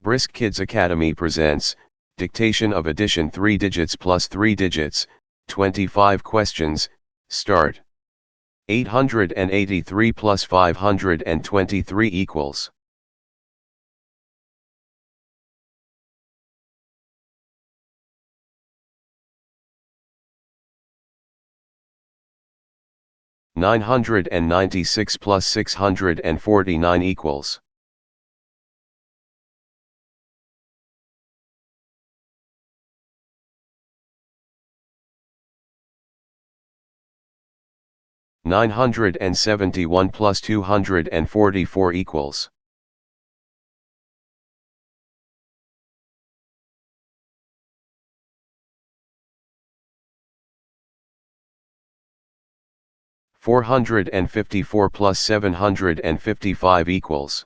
Brisk Kids Academy presents, Dictation of Addition 3 digits plus 3 digits, 25 questions, start. 883 plus 523 equals. $996 plus 649 equals. $971 plus 244 equals. $454 plus 755 equals.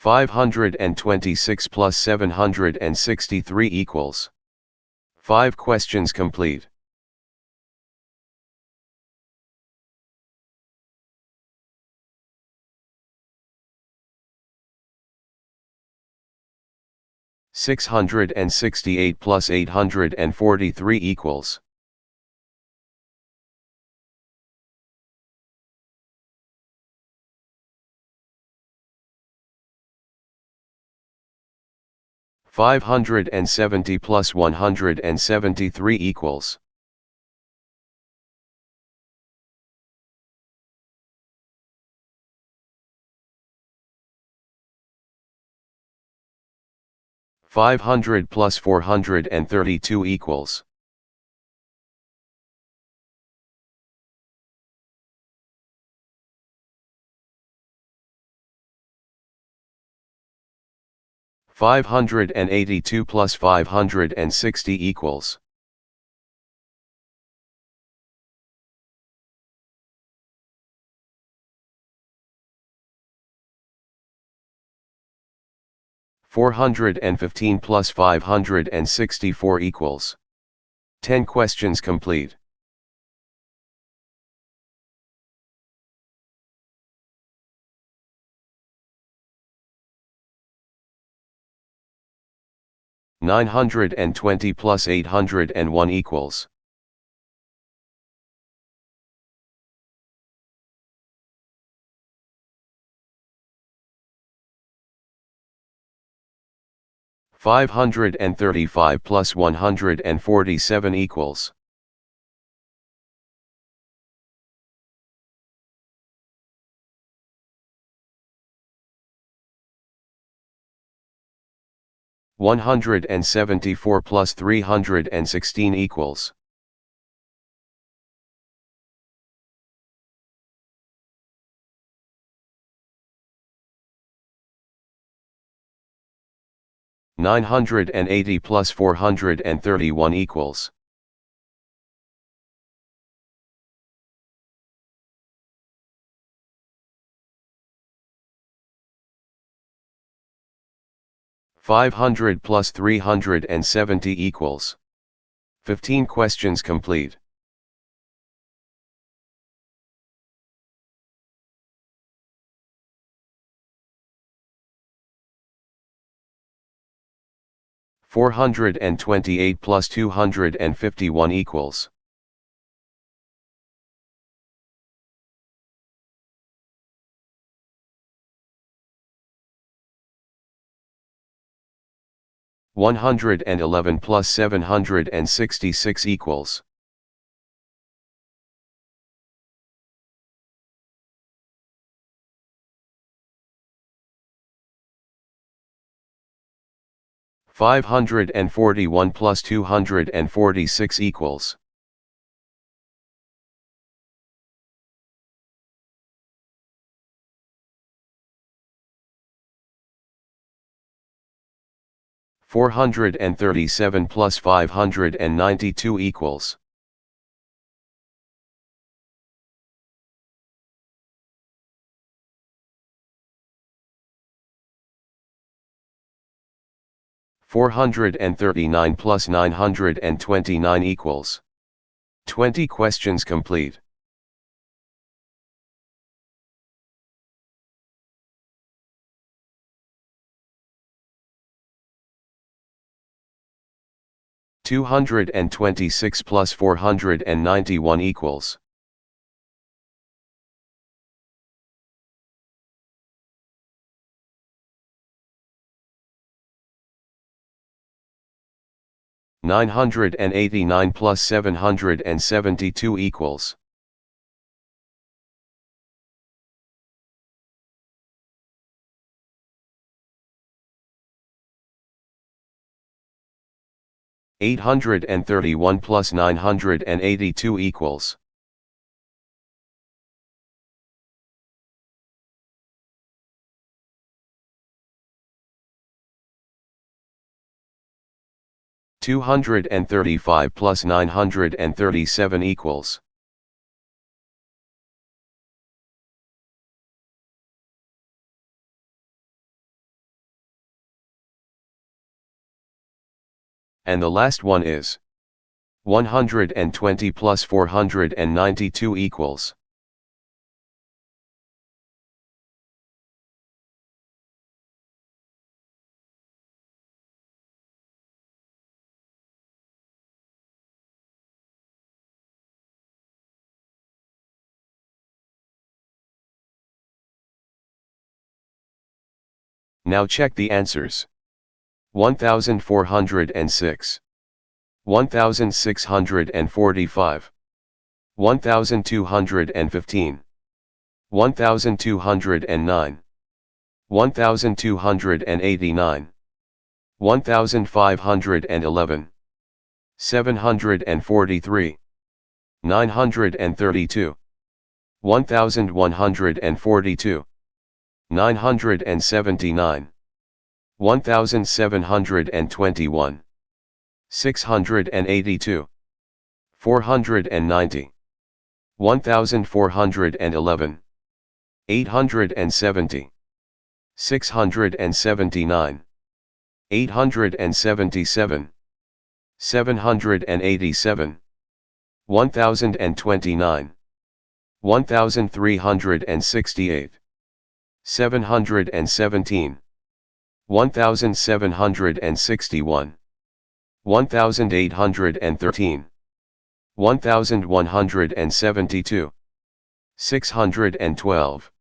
$526 plus 763 equals. 5 questions complete. $668 plus 843 equals. $570 plus 173 equals. $500 plus 432 equals. $582 plus 560 equals. $415 plus 564 equals. 10 questions complete. $920 plus 801 equals. $535 plus 147 equals. $174 plus 316 equals. $980 plus 431 equals. $500 plus 370 equals. 15 questions complete. $428 plus 251 equals. $111 plus 766 equals. $541 plus 246 equals. $437 plus 592 equals. $439 plus 929 equals. 20 questions complete. $226 plus 491 equals $989 plus 772 equals $831 plus 982 equals $235 plus 937 equals and the last one is 120 plus 492 equals Now check the answers. 1406, 1645, 1215, 1209, 1289, 1511, 743, 932, 1142, 979, 1721, 682, 490, 1411, 870, 679, 877, 787, 1029, 1368, 717, 1761, 1813, 1172, 612,